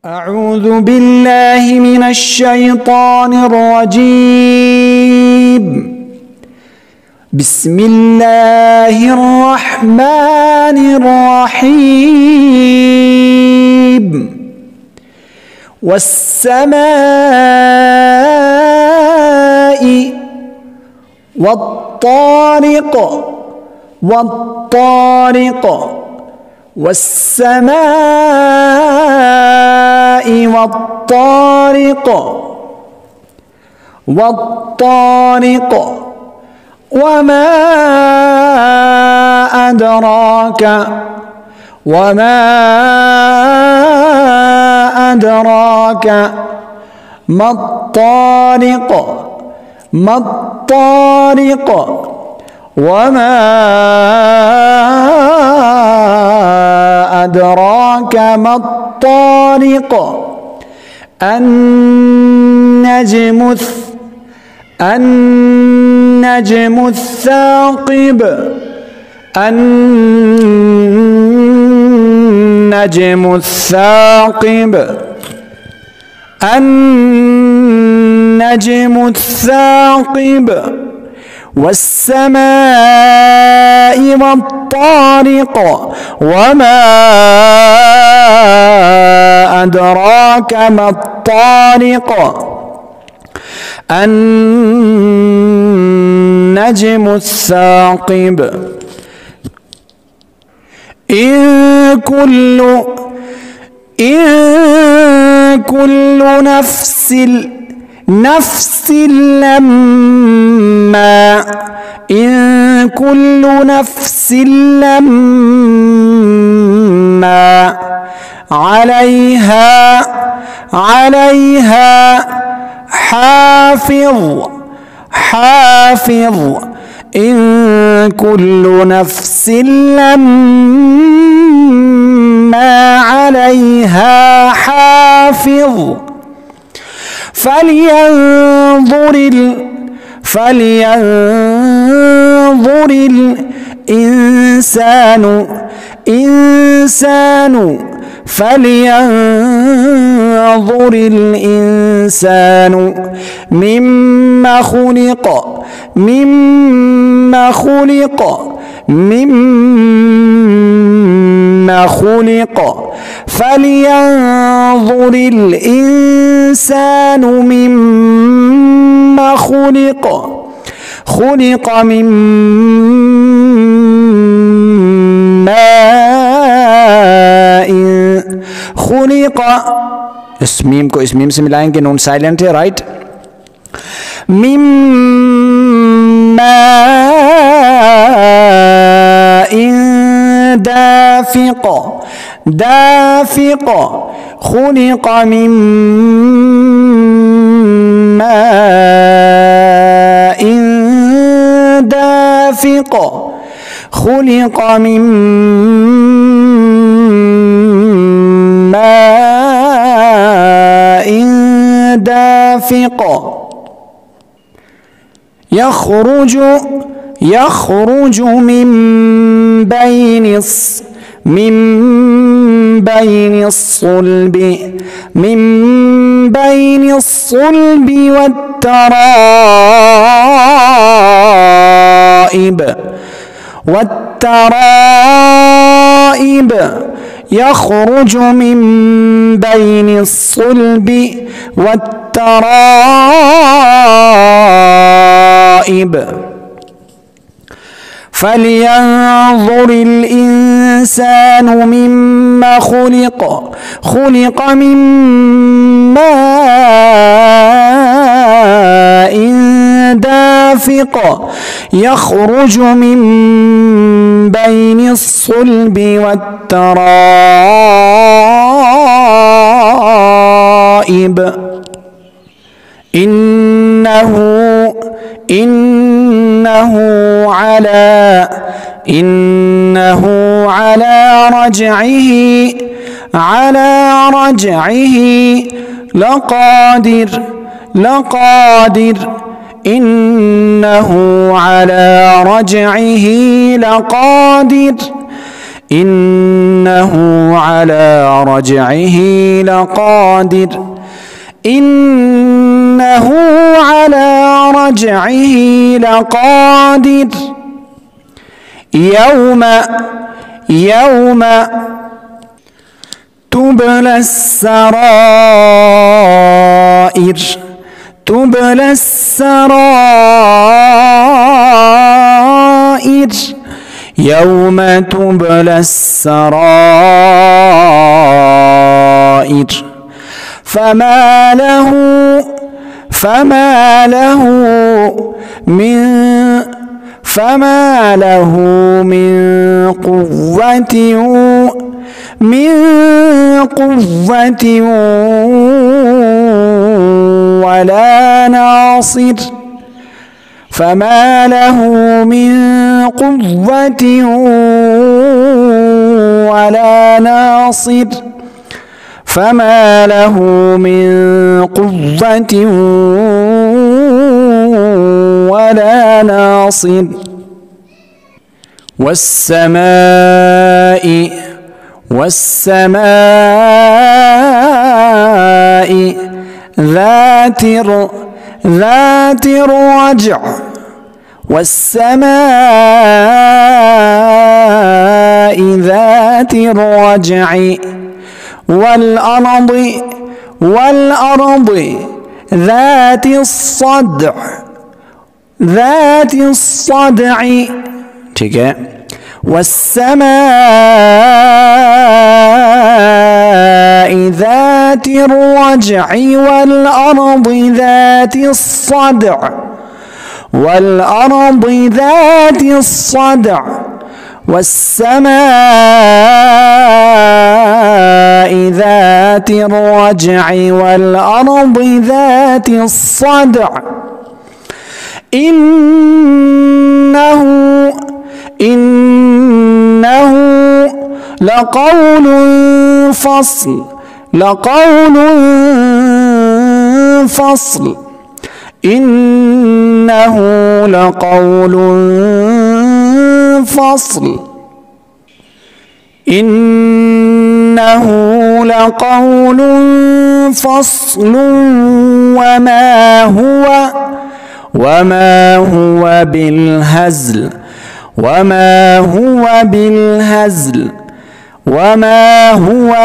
أعوذ بالله من الشيطان الرجيم. بسم الله الرحمن الرحيم. والسماء والطارق والسماء والطارق وما أدراك ما الطارق وما أدراك ما الطارق النجم الثاقب والسماء والطارق وما أدراك ما الطارق النجم الثاقب. إن كل نفس لما عليها حافظ. إن كل نفس لما عليها حافظ. فلينظر الإنسان مما خلق. فلينظر الإنسان مما خلق. خلق من ماء. इस मीम को इस मीम से मिलाएंगे, नून साइलेंट है, राइट। मिम दाफिक خلق من ماء دافق. خلق من ماء دافق. يخرج من بين الصلب والترائب. يخرج من بين الصلب والترائب. فلينظر الإنسان مما خلق. خلق من ماء دافق. يخرج من بين الصلب والترائب. إنه على رجعه لقادر. إنه على رجعه لقادر. إنه على رجعه لقادر إنه على رجعه لقادر يوم تبلى السرائر تبلى السرائر يوم تبلى السرائر فما له من قوة ولا ناصر فما له من قوة ولا ناصر فما له من قوة ولا ناصر والسماء ذات الرجع والسماء ذات الرجع والأرض ذات الصدع ठीक है والسماء ذات الرجع والأرض ذات الصدع والسماء ذات الرجع والأرض ذات الصدع إنه لقول فصل إنه لقول فصل وما هو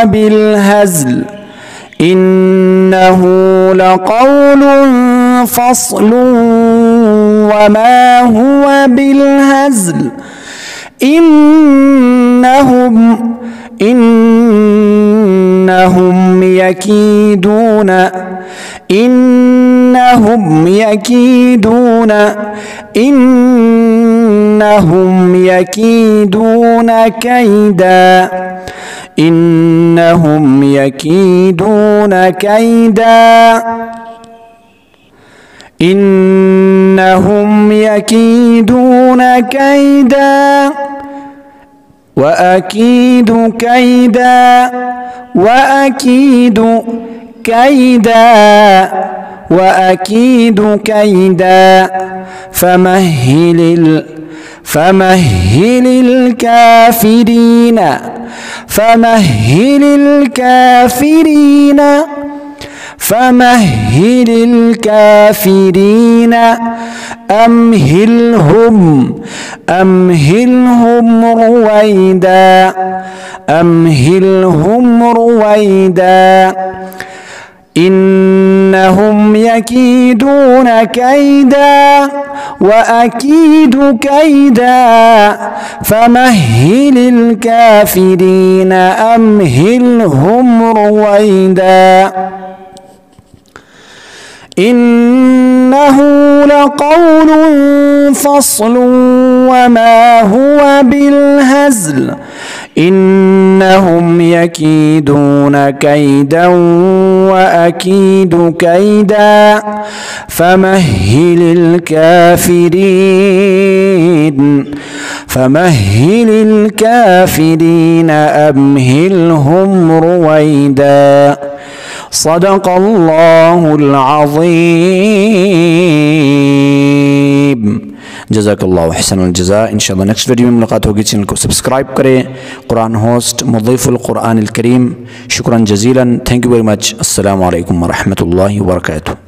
بالهزل إنه لقول فصل وما هو بالهزل إنهم يكيدون كيدا وأكيد كيدا فمهل الكافرين أمهلهم رويدا إنهم يكيدون كيدا وأكيد كيدا فمهل الكافرين أمهلهم رويدا إنه لقول فصل وما هو بالهزل إنهم يكيدون كيدا وأكيد كيدا فمهل الكافرين أمهلهم رويدا सदक़ल्लाहुल अज़ीम। जज़ाकल्लाहु अहसनुल जज़ा। इंशाअल्लाह नेक्स्ट वीडियो में मुलाकात होगी। चैनल को सब्सक्राइब करें। कुरान होस्ट मुज़ीफ़ुल कुरानिल करीम, शुक्रान जज़ीलन। Thank you very much. अस्सलामु अलैकुम व रहमतुल्लाहि व बरकातुहू।